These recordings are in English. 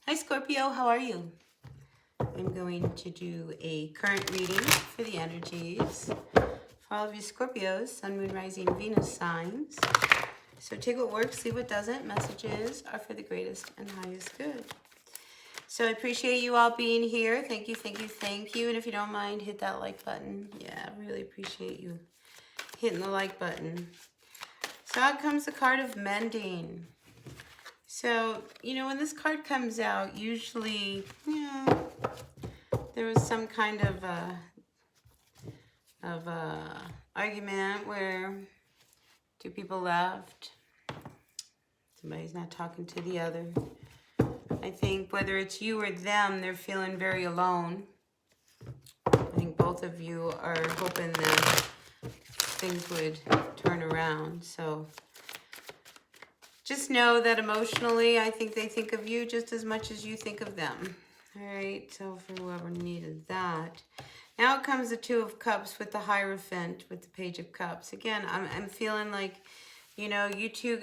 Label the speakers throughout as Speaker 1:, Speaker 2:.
Speaker 1: Hi Scorpio, how are you? I'm going to do a current reading for the energies for all of you Scorpios, Sun, Moon, Rising, Venus signs. So take what works, leave what doesn't. Messages are for the greatest and highest good. So I appreciate you all being here. Thank you, thank you, thank you. And if you don't mind, hit that like button. Yeah, I really appreciate you hitting the like button. So out comes the card of mending. So, when this card comes out, usually, there was some kind of argument where two people left. Somebody's not talking to the other. I think whether it's you or them, they're feeling very alone. I think both of you are hoping that things would turn around. So just know that emotionally, I think they think of you just as much as you think of them. All right, so for whoever needed that. Now comes the Two of Cups with the Hierophant, with the Page of Cups. Again, I'm feeling like, you two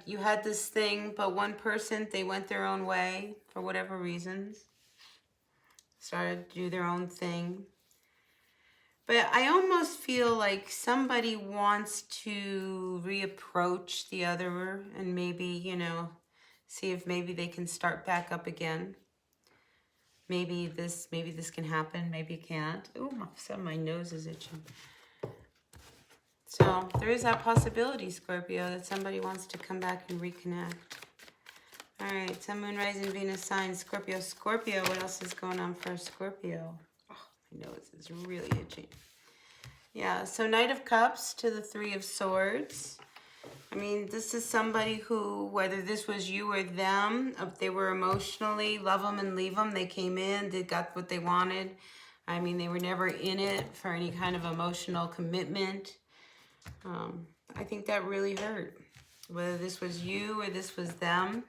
Speaker 1: you had this thing, but one person, they went their own way for whatever reasons. Started to do their own thing. But I almost feel like somebody wants to reapproach the other and maybe, see if maybe they can start back up again. Maybe this can happen, maybe it can't. Oh, my nose is itching. So there is that possibility, Scorpio, that somebody wants to come back and reconnect. All right, Sun, Moon, Rising, Venus sign, Scorpio. Scorpio, what else is going on for Scorpio? Oh, my nose is really itching. Yeah, so Knight of Cups to the Three of Swords. I mean, this is somebody who, whether this was you or them, if they were emotionally, love them and leave them, they came in, they got what they wanted. I mean, they were never in it for any kind of emotional commitment. I think that really hurt. Whether this was you or this was them,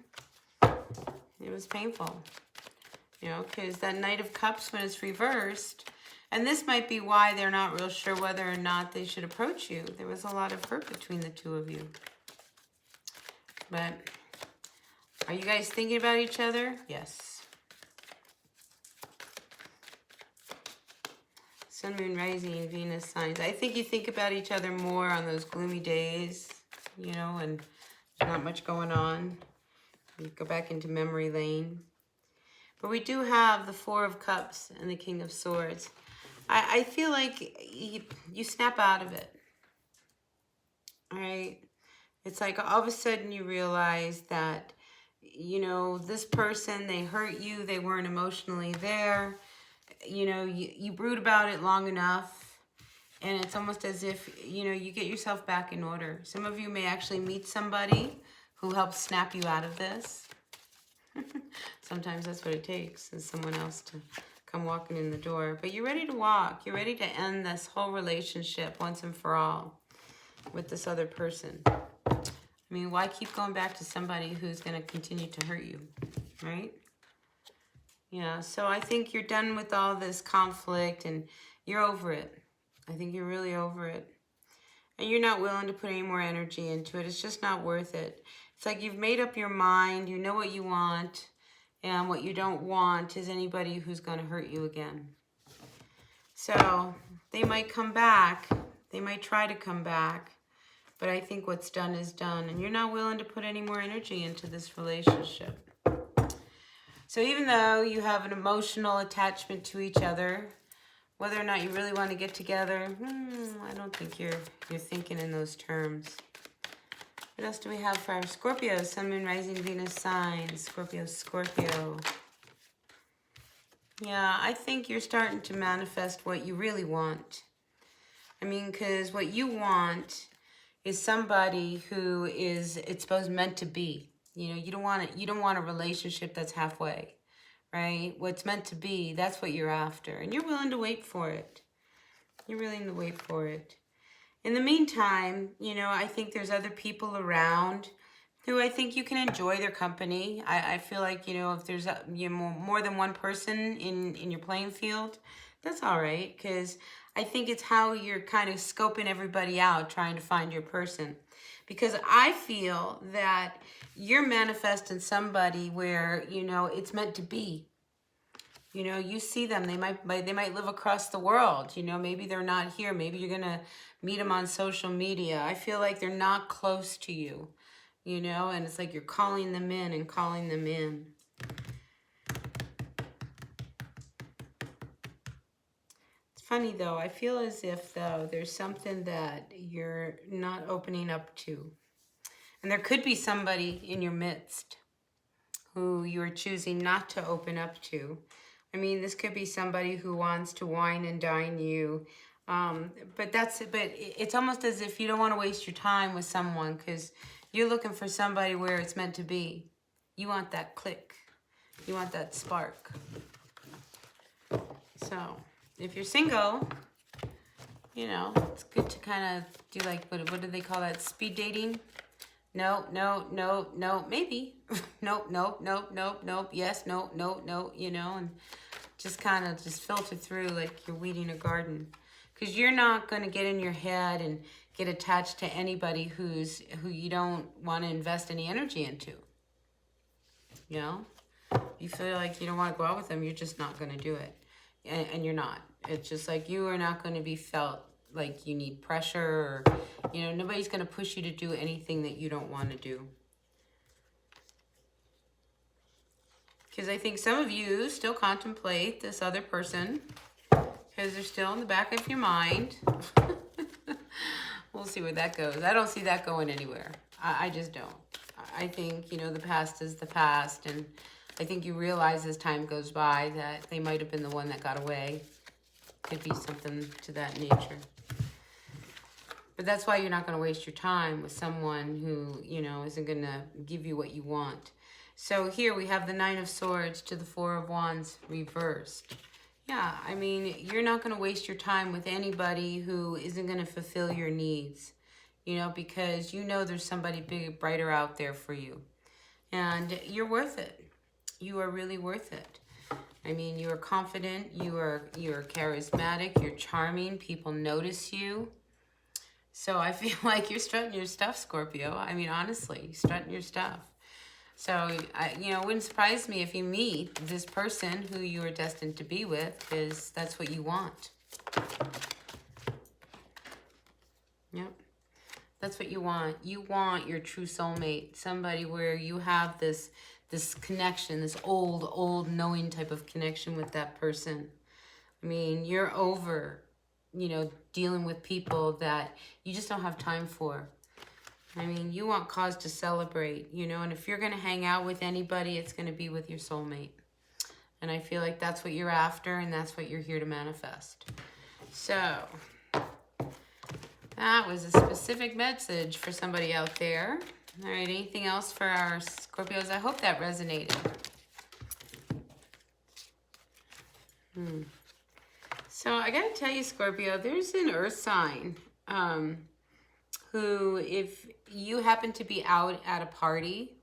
Speaker 1: it was painful. Because that Knight of Cups, when it's reversed, and this might be why they're not real sure whether or not they should approach you. There was a lot of hurt between the two of you. But are you guys thinking about each other? Yes. Sun, Moon, Rising, Venus signs. I think you think about each other more on those gloomy days, and there's not much going on. You go back into memory lane. But we do have the Four of Cups and the King of Swords. I feel like you snap out of it. All right? It's like all of a sudden you realize that, this person, they hurt you. They weren't emotionally there. You brood about it long enough. And it's almost as if, you get yourself back in order. Some of you may actually meet somebody who helps snap you out of this. Sometimes that's what it takes, is someone else to come walking in the door. But you're ready to walk. You're ready to end this whole relationship once and for all with this other person. I mean, why keep going back to somebody who's going to continue to hurt you, right? Yeah, so I think you're done with all this conflict and you're over it. I think you're really over it. And you're not willing to put any more energy into it. It's just not worth it. It's like you've made up your mind. You know what you want. And what you don't want is anybody who's going to hurt you again. So they might come back. They might try to come back. But I think what's done is done. And you're not willing to put any more energy into this relationship. So even though you have an emotional attachment to each other, whether or not you really want to get together, I don't think you're thinking in those terms. What else do we have for our Scorpio? Sun, Moon, Rising, Venus signs. Scorpio, Scorpio. Yeah, I think you're starting to manifest what you really want. I mean, because what you want is somebody who is, it's supposed meant to be. You don't want a relationship that's halfway, right? What's meant to be, that's what you're after. And you're willing to wait for it. You're willing to wait for it. In the meantime, I think there's other people around who I think you can enjoy their company. I feel like, if there's more than one person in your playing field, that's all right. Because I think it's how you're kind of scoping everybody out, trying to find your person. because I feel that you're manifesting somebody where, you know, it's meant to be. You know, you see them, they might live across the world. You know, maybe they're not here. Maybe you're going to meet them on social media. I feel like they're not close to you, you know, and it's like you're calling them in and calling them in. It's funny though, I feel as if though there's something that you're not opening up to. And there could be somebody in your midst who you're choosing not to open up to. I mean, this could be somebody who wants to wine and dine you. But it's almost as if you don't want to waste your time with someone because you're looking for somebody where it's meant to be. You want that click. You want that spark. So, if you're single, you know, it's good to kind of do like, what do they call that? Speed dating? No, maybe. Nope, yes, no, you know, and just kind of just filter through like you're weeding a garden. Because you're not going to get in your head and get attached to anybody who you don't want to invest any energy into. You know? You feel like you don't want to go out with them, you're just not going to do it. And you're not. It's just like you are not going to be felt like you need pressure or, you know, nobody's going to push you to do anything that you don't want to do. Because I think some of you still contemplate this other person because they're still in the back of your mind. We'll see where that goes. I don't see that going anywhere. I just don't. I think, you know, the past is the past, and I think you realize as time goes by that they might have been the one that got away. Could be something to that nature. But that's why you're not going to waste your time with someone who, you know, isn't going to give you what you want. So here we have the Nine of Swords to the Four of Wands reversed. Yeah, I mean, you're not going to waste your time with anybody who isn't going to fulfill your needs, you know, because you know there's somebody bigger, brighter out there for you. And you're worth it. You are really worth it. I mean, you are confident, you're charismatic, you're charming, people notice you. So I feel like you're strutting your stuff, Scorpio. I mean, honestly, strutting your stuff. So, you know, it wouldn't surprise me if you meet this person who you are destined to be with, because that's what you want. Yep. That's what you want. You want your true soulmate, somebody where you have this connection, this old knowing type of connection with that person. I mean, you're over, you know, dealing with people that you just don't have time for. I mean, you want cause to celebrate, you know, and if you're going to hang out with anybody, it's going to be with your soulmate. And I feel like that's what you're after, and that's what you're here to manifest. So, that was a specific message for somebody out there. All right, anything else for our Scorpios? I hope that resonated. So I got to tell you, Scorpio, there's an earth sign who, if you happen to be out at a party,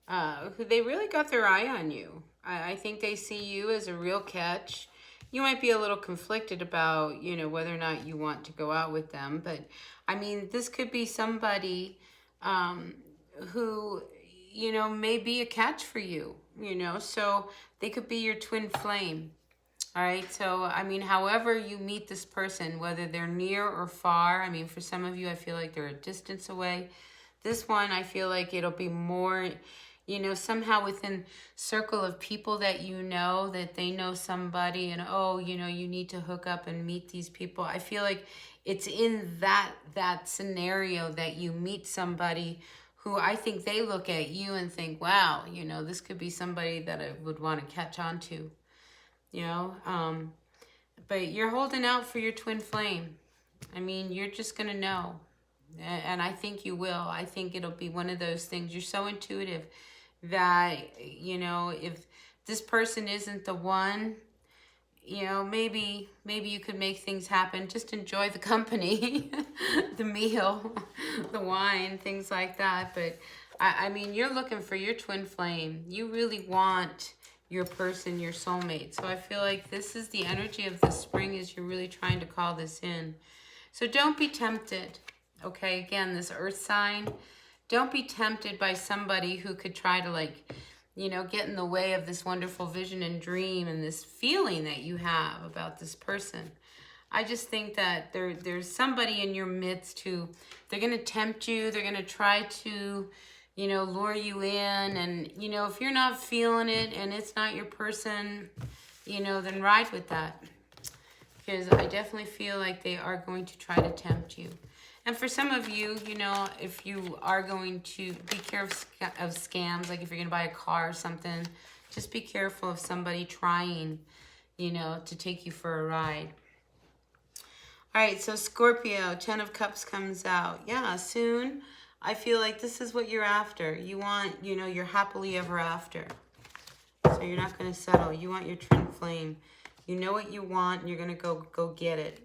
Speaker 1: who they really got their eye on you. I think they see you as a real catch. You might be a little conflicted about, you know, whether or not you want to go out with them. But, I mean, this could be somebody who, you know, may be a catch for you, you know. So they could be your twin flame. All right. So, I mean, however you meet this person, whether they're near or far. I mean, for some of you, I feel like they're a distance away. This one, I feel like it'll be more, you know, somehow within circle of people that you know, that they know somebody, and, oh, you know, you need to hook up and meet these people. I feel like it's in that scenario that you meet somebody who I think they look at you and think, wow, you know, this could be somebody that I would want to catch on to, you know. But you're holding out for your twin flame. I mean, you're just going to know. And I think you will. I think it'll be one of those things. You're so intuitive that, you know, if this person isn't the one, you know, maybe you could make things happen. Just enjoy the company, the meal, the wine, things like that. But, I mean, you're looking for your twin flame. You really want your person, your soulmate. So I feel like this is the energy of the spring, is you're really trying to call this in. So don't be tempted. Okay, again, this earth sign. Don't be tempted by somebody who could try to, like, you know, get in the way of this wonderful vision and dream and this feeling that you have about this person. I just think that there's somebody in your midst who, they're going to tempt you. They're going to try to, you know, lure you in. And, you know, if you're not feeling it and it's not your person, you know, then ride with that. Because I definitely feel like they are going to try to tempt you. And for some of you, you know, if you are going to be careful of scams, like if you're going to buy a car or something, just be careful of somebody trying, you know, to take you for a ride. All right, so Scorpio, 10 of Cups comes out. Yeah, soon. I feel like this is what you're after. You want, you know, your happily ever after. So you're not going to settle. You want your twin flame. You know what you want, and you're going to go get it.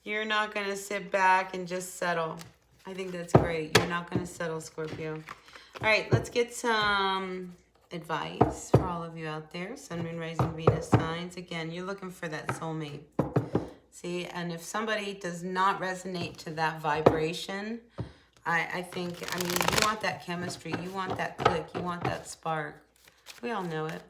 Speaker 1: You're not going to sit back and just settle. I think that's great. You're not going to settle, Scorpio. All right, let's get some advice for all of you out there. Sun, Moon, Rising, Venus signs. Again, you're looking for that soulmate. See, and if somebody does not resonate to that vibration, I think, I mean, you want that chemistry. You want that click. You want that spark. We all know it.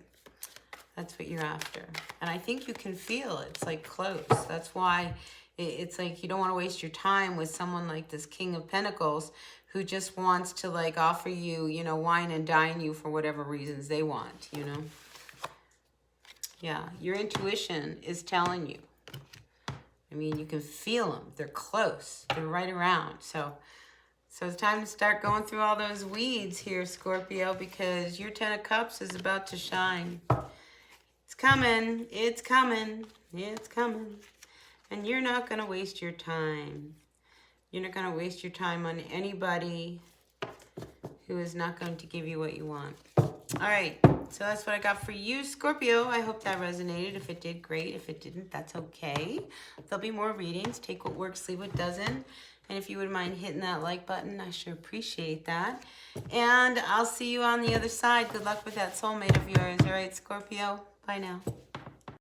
Speaker 1: That's what you're after. And I think you can feel it. It's like close. That's why it's like you don't want to waste your time with someone like this King of Pentacles who just wants to like offer you, you know, wine and dine you for whatever reasons they want, you know. Yeah, your intuition is telling you. I mean, you can feel them. They're close. They're right around. So it's time to start going through all those weeds here, Scorpio, because your 10 of Cups is about to shine. It's coming. It's coming. It's coming. And you're not going to waste your time. You're not going to waste your time on anybody who is not going to give you what you want. All right. So that's what I got for you, Scorpio. I hope that resonated. If it did, great. If it didn't, that's okay. There'll be more readings. Take what works, leave what doesn't. And if you wouldn't mind hitting that like button, I sure appreciate that. And I'll see you on the other side. Good luck with that soulmate of yours. All right, Scorpio. Bye now.